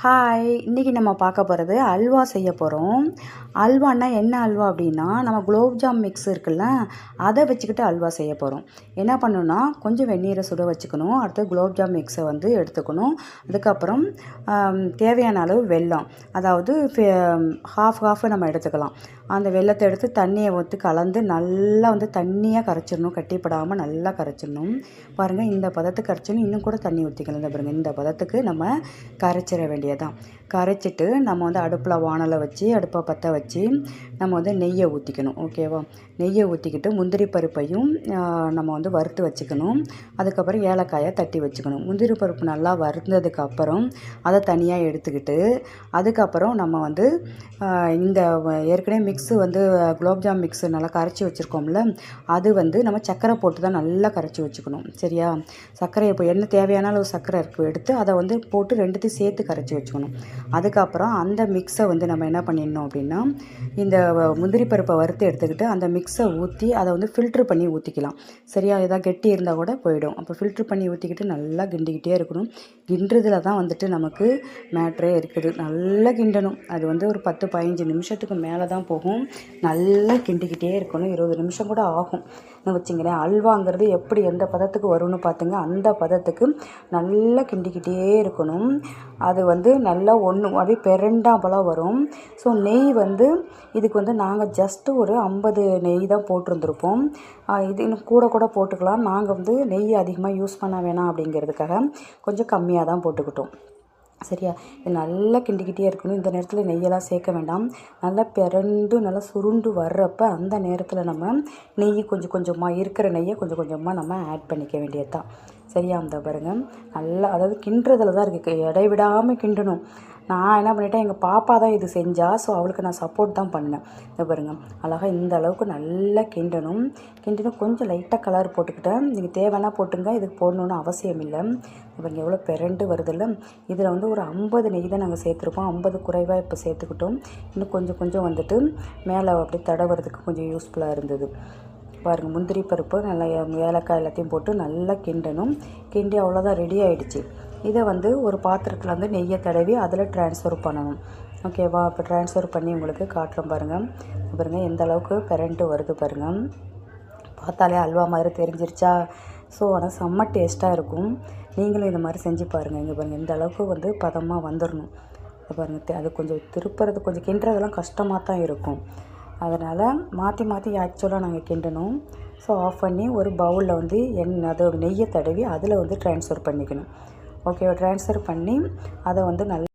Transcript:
Hi, இன்றைக்கி நம்ம பார்க்க போகிறது அல்வா செய்ய போகிறோம். அல்வான்னா என்ன அல்வா அப்படின்னா, நம்ம குலோப்ஜாம் மிக்ஸ் இருக்குல்ல, அதை வச்சுக்கிட்டு அல்வா செய்ய போகிறோம். என்ன பண்ணணும்னா, கொஞ்சம் வெந்நீரை சுட வச்சுக்கணும். அடுத்து குலோப்ஜாம் மிக்ஸை எடுத்துக்கணும். அதுக்கப்புறம் தேவையான அளவு வெல்லம், அதாவது ஹாஃப் நம்ம எடுத்துக்கலாம். அந்த வெல்லத்தை எடுத்து தண்ணியை ஊற்றி கலந்து நல்லா தண்ணியாக கரைச்சிடணும். கட்டிப்படாமல் நல்லா கரைச்சிடணும். பாருங்கள், இந்த பதத்துக்கு கரைச்சிடணும். இன்னும் கூட தண்ணி ஊற்றிக்கலாம். பாருங்கள், இந்த பதத்துக்கு நம்ம கரைச்சிட வேண்டியதான். கரைச்சிட்டு நம்ம அடுப்பில் வானலை வச்சு அடுப்பை பற்ற வச்சு நம்ம நெய்யை ஊற்றிக்கணும். ஓகேவா? நெய்யை ஊற்றிக்கிட்டு முந்திரி பருப்பையும் நம்ம வறுத்து வச்சுக்கணும். அதுக்கப்புறம் ஏலக்காயை தட்டி வச்சுக்கணும். முந்திரி பருப்பு நல்லா வறுத்ததுக்கப்புறம் அதை தனியாக எடுத்துக்கிட்டு அதுக்கப்புறம் நம்ம இந்த ஏற்கனவே மிக்ஸு குலோப்ஜாம் மிக்ஸு நல்லா கரைச்சி வச்சுருக்கோம்ல, அது நம்ம சர்க்கரை போட்டு தான் நல்லா கரைச்சி வச்சுக்கணும். சரியா? சர்க்கரையை இப்போ என்ன தேவையான அளவு சர்க்கரை எடுத்து அதை போட்டு ரெண்டுத்தையும் சேர்த்து கரைச்சி வச்சுக்கணும். அதுக்கப்புறம் அந்த மிக்ஸை நம்ம என்ன பண்ணிடணும் அப்படின்னா, இந்த முந்திரி பருப்பை வறுத்து எடுத்துக்கிட்டு அந்த மிக்ஸை ஊற்றி அதை ஃபில்ட்ரு பண்ணி ஊற்றிக்கலாம். சரியா? ஏதாவது கெட்டி இருந்தால் கூட போயிடும். அப்போ ஃபில்ட்ரு பண்ணி ஊற்றிக்கிட்டு நல்லா கிண்டிக்கிட்டே இருக்கணும். கிண்டுறதுல தான் நமக்கு மேட்ரே இருக்குது. நல்லா கிண்டணும். அது ஒரு 10-15 நிமிஷத்துக்கு மேலே தான் போகும். நல்லா கிண்டிக்கிட்டே இருக்கணும். 20 நிமிஷம் கூட ஆகும் வச்சுங்களேன். அல்வாங்கிறது எப்படி எந்த பதத்துக்கு வரும்னு பார்த்துங்க. அந்த பதத்துக்கு நல்லா கிண்டிக்கிட்டே இருக்கணும். அது நல்லா அப்படியே பெரண்டாம்பலாக வரும். ஸோ நெய் இதுக்கு நாங்கள் ஜஸ்ட்டு ஒரு 50 நெய் தான் போட்டிருந்துருப்போம். இது இன்னும் கூட போட்டுக்கலாம். நாங்கள் நெய் அதிகமாக யூஸ் பண்ண வேணாம் அப்படிங்கிறதுக்காக கொஞ்சம் கம்மியாக தான் போட்டுக்கிட்டோம். சரியா? இது நல்லா கிண்டிக்கிட்டே இருக்கணும். இந்த நேரத்தில் நெய்யெல்லாம் சேர்க்க வேண்டாம். நல்லா பிறண்டு நல்லா சுருண்டு வர்றப்போ அந்த நேரத்தில் நம்ம நெய் கொஞ்சம் கொஞ்சமாக இருக்கிற நெய்யை கொஞ்சம் கொஞ்சமாக நம்ம ஆட் பண்ணிக்க வேண்டியது தான். சரியா? அந்த பாருங்கள், நல்லா அதாவது கிண்டுறதுல தான் இருக்குது. இடைவிடாமல் கிண்டணும். நான் என்ன பண்ணிட்டேன், எங்கள் பாப்பா தான் இது செஞ்சா. ஸோ அவளுக்கு நான் சப்போர்ட் தான் பண்ணேன். இதை பாருங்கள், அழகாக இந்த அளவுக்கு நல்லா கிண்டணும். கொஞ்சம் லைட்டாக கலர் போட்டுக்கிட்டேன். நீங்கள் தேவைன்னா போட்டுங்க, இதுக்கு போடணுன்னு அவசியம் இல்லை. பாருங்கள் எவ்வளோ பெரண்டு வருதில்ல. இதில் ஒரு 50 நெய் தான் நாங்கள் சேர்த்துருப்போம். 50 குறைவாக இப்போ சேர்த்துக்கிட்டோம். இன்னும் கொஞ்சம் மேலே அப்படியே தடவுறதுக்கு கொஞ்சம் யூஸ்ஃபுல்லாக இருந்தது. பாருங்கள், முந்திரி பருப்பு நல்லா ஏலக்காய் எல்லாத்தையும் போட்டு நல்லா கிண்டணும். கிண்டி அவ்வளோதான், ரெடி ஆகிடுச்சு. இதை ஒரு பாத்திரத்தில் நெய்யை தடவி அதில் ட்ரான்ஸ்ஃபர் பண்ணணும். ஓகேவா? இப்போ ட்ரான்ஸ்ஃபர் பண்ணி உங்களுக்கு காட்டுறோம். பாருங்கள் எந்த அளவுக்கு பெரண்டு வருது பாருங்கள். பார்த்தாலே அல்வா மாதிரி தெரிஞ்சிருச்சா? ஸோ ஆனால் செம்ம டேஸ்ட்டாக இருக்கும். நீங்களும் இந்த மாதிரி செஞ்சு பாருங்கள். இங்கே பாருங்கள், இந்த அளவுக்கு பதமாக வந்துடணும். பாருங்கள், அது கொஞ்சம் திருப்புறது கொஞ்சம் கிண்டுறதெல்லாம் கஷ்டமாக தான் இருக்கும். அதனால் மாற்றி ஆக்சுவலாக நாங்கள் கிண்டணும். ஸோ ஆஃப் பண்ணி ஒரு பவுலில் அதை நெய்யை தடவி அதில் ட்ரான்ஸ்ஃபர் பண்ணிக்கணும். ஓகேவா? ட்ரான்ஸ்ஃபர் பண்ணி அதை நல்லா